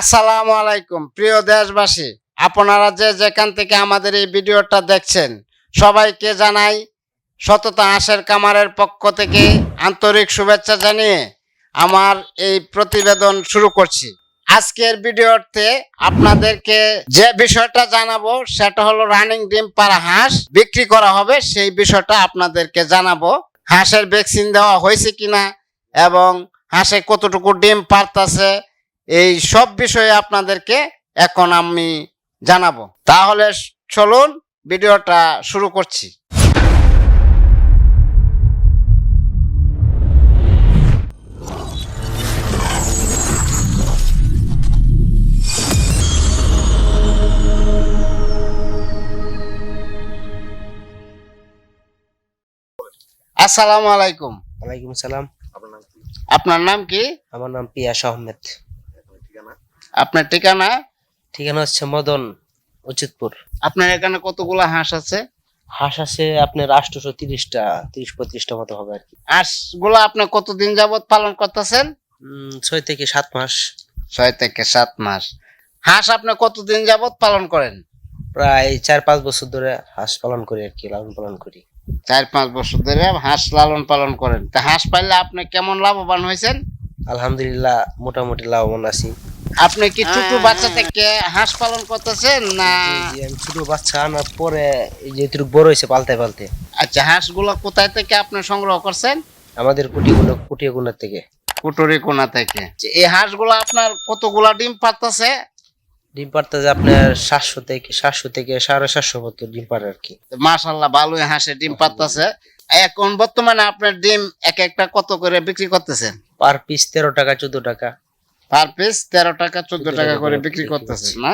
আসসালামু আলাইকুম প্রিয় দেশবাসী, আপনারা যে যেখান থেকে আমাদের এই ভিডিওটা দেখছেন সবাইকে জানাই সততা হাঁসের খামারের পক্ষ থেকে আন্তরিক শুভেচ্ছা জানিয়ে আমার এই প্রতিবেদন শুরু করছি। আজকের ভিডিওতে আপনাদেরকে যে বিষয়টা জানাবো সেটা হলো রানিং ডিম পাড়া হাঁস বিক্রি করা হবে, সেই বিষয়টা আপনাদেরকে জানাবো। হাঁসের ভ্যাকসিন দেওয়া হয়েছে কিনা এবং হাঁসে কতটুকু ডিম পারতাছে, এই সব বিষয়ে আপনাদেরকে এখন আমি জানাবো। তাহলে চলুন ভিডিওটা শুরু করছি। আসসালামু আলাইকুম। ওয়ালাইকুম সালাম। আপনার নাম কি? আমার নাম পিয়াস আহমেদ। আপনার ঠিকানা? ঠিকানা হচ্ছে মদন, উচিতপুর। আপনার এখানে কতগুলা হাঁস আছে? হাঁস আছে আপনার 830টা, 30-35টা মতো হবে আর কি। হাঁসগুলো আপনি কতদিন যাবত পালন করতেছেন? 6 থেকে 7 মাস। 6 থেকে 7 মাস। হাঁস আপনি কতদিন যাবত পালন করেন? প্রায় 4-5 বছর ধরে হাঁস পালন করি আর কি, লালন পালন করি। 4-5 বছর ধরে হাঁস লালন পালন করেন। তা হাঁস পাললে আপনি কেমন লাভবান হয়েছেন? আলহামদুলিল্লাহ মোটামুটি লাভবান আছি। আপনি কি ছোট বাচ্চা থেকে হাঁস পালন করতেছেন না? জি, আমি ছোট বাচ্চা আনার পরে এই যে একটু বড় হয়েছে পালতে পালতে। আচ্ছা, হাঁসগুলো কোথায় থেকে আপনি সংগ্রহ করছেন? আমাদের কুটিয়াগুনা থেকে। কুটুরিকোনা থেকে। এই হাঁসগুলো আপনার কতগুলা ডিম পারতেছে? ডিম পারতেছে আপনার 700 থেকে 750 মতো ডিম পারে আর কি। মাশাআল্লাহ, ভালোই হাঁসে ডিম পারতেছে। এখন বর্তমানে আপনার ডিম এক একটা কত করে বিক্রি করতেছেন? পার পিস 13 টাকা 14 টাকা। পার পিস 13 টাকা 14 টাকা করে বিক্রি করতেছেন না?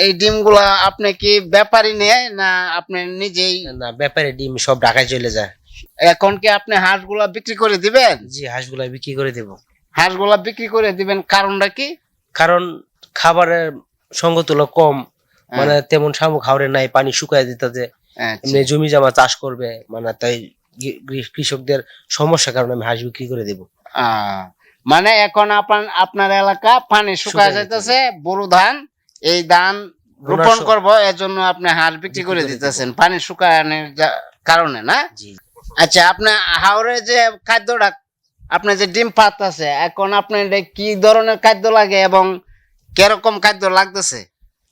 এই ডিমগুলা আপনি কি ব্যাপারী নেয় না আপনি নিজেই? না, ব্যাপারে ডিম সব ঢাকায় চলে যায়। এখন কি আপনি হাঁসগুলা বিক্রি করে দিবেন? জি, হাঁসগুলা বিক্রি করে দেব। হাঁসগুলা বিক্রি করে দিবেন, কারণটা কি? কারণ খাবারের সঙ্গতুল্য কম, মানে তেমন শামুক খাওয়ারে নাই, পানি শুকায় দিতেছে। এমনি জমি জমা চাষ করবে, মানে তাই কৃষকদের সমস্যার কারণে আমি হাঁস বিক্রি করে দেব। মানে এখন আপনার এলাকা পানি শুকায় যাইতেছে, বড় ধান, এই ধান রোপণ করব, এর জন্য আপনি হাঁস বিক্রি করে দিতেছেন পানি শুকানোর কারণে, না? আচ্ছা, আপনি হাওড়ে যে খাদ্যটা আপনি যে ডিম পাতাছে, এখন আপনার কি ধরনের খাদ্য লাগে এবং কিরকম খাদ্য লাগতেছে?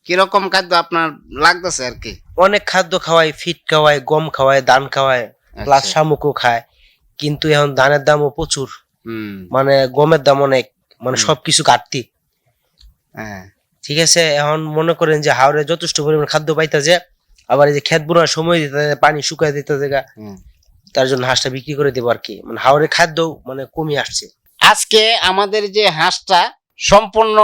কিরকম খাদ্য আপনার লাগতেছে আর কি? অনেক খাদ্য খাওয়াই, ফিট খাওয়াই, গম খাওয়াই, ধান খাওয়াই, প্লাস শামুকও খায়। কিন্তু এখন ধানের দামও প্রচুর, মানে গমের দাম অনেক, মানে সবকিছু ঘাটতি। ঠিক আছে, এখন মনে করেন যে হাওড়ে যথেষ্ট পরিমাণ খাদ্য পাইতেছে, আবার এই যে ক্ষেত বোনার সময় দিতে পানি শুকায় দিতে জায়গা, তার জন্য হাঁসটা বিক্রি করে দেবো আর কি। মানে হাওড়ে খাদ্য মানে কমে আসছে। আজকে আমাদের যে হাঁসটা সম্পূর্ণ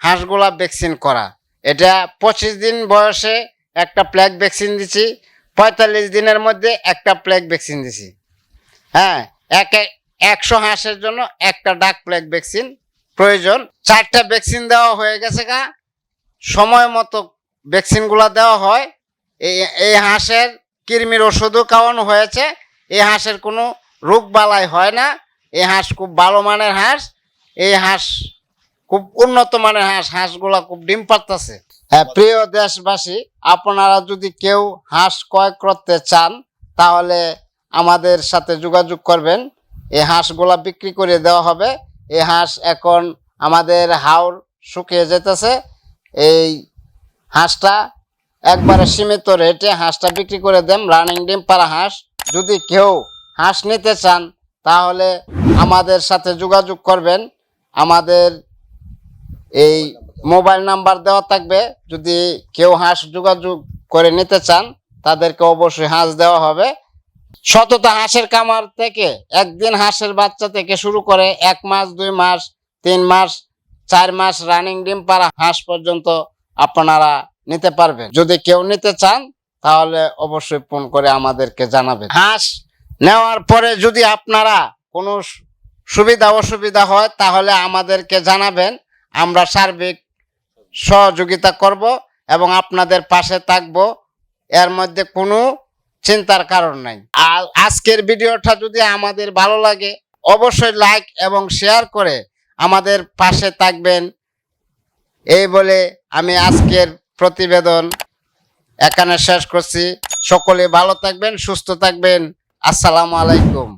হাঁসগুলা ভ্যাকসিন করা, এটা 25 দিন বয়সে একটা প্লেগ ভ্যাকসিন দিছি, 45 দিনের মধ্যে একটা প্লেগ ভ্যাকসিন দিছি। হ্যাঁ, 100 হাঁসের জন্য একটা ডাক প্লেগ ভ্যাকসিন প্রয়োজন। 4টা ভ্যাকসিন দেওয়া হয়ে গেছে গা, সময় মতো ভ্যাকসিনগুলো দেওয়া হয়। এই হাঁসের কৃমির ওষুধও খাওয়ানো হয়েছে। এই হাঁসের কোনো রোগ বালাই হয় না। এই হাঁস খুব ভালো মানের হাঁস। এই হাঁস খুব উন্নত মানের হাঁস। হাঁসগুলা খুব ডিম পারতেছে। হ্যাঁ, প্রিয় দেশবাসী, আপনারা যদি কেউ হাঁস ক্রয় করতে চান তাহলে আমাদের সাথে যোগাযোগ করবেন। এই হাঁসগুলা বিক্রি করে দেওয়া হবে। এই হাঁস এখন আমাদের হাওর শুকিয়ে যেতেছে। এই হাঁসটা একবারে সীমিত রেটে হাঁসটা বিক্রি করে দেন, রানিং ডিম পাড়া হাঁস। যদি কেউ হাঁস নিতে চান তাহলে আমাদের সাথে যোগাযোগ করবেন। আমাদের এই মোবাইল নাম্বার দেওয়া থাকবে। যদি কেউ হাঁস যোগাযোগ করে নিতে চান তাদেরকে অবশ্যই হাঁস দেওয়া হবে। সততা হাঁসের খামার থেকে একদিন হাঁসের বাচ্চা থেকে শুরু করে 1 মাস, 2 মাস, 3 মাস, 4 মাস রানিং ডিম পাড়া হাঁস পর্যন্ত আপনারা নিতে পারবেন। যদি কেউ নিতে চান তাহলে অবশ্যই ফোন করে আমাদেরকে জানাবেন। হাঁস নেওয়ার পরে যদি আপনারা কোনো সুবিধা অসুবিধা হয় তাহলে আমাদেরকে জানাবেন। আমরা সার্বিক সহযোগিতা করব এবং আপনাদের পাশে থাকব। এর মধ্যে কোনো চিন্তার কারণ নাই। আর আজকের ভিডিওটা যদি আমাদের ভালো লাগে অবশ্যই লাইক এবং শেয়ার করে আমাদের পাশে থাকবেন এই বলে আমি আজকের প্রতিবেদন এখানে শেষ করছি। সকলে ভালো থাকবেন, সুস্থ থাকবেন। আসসালামু আলাইকুম।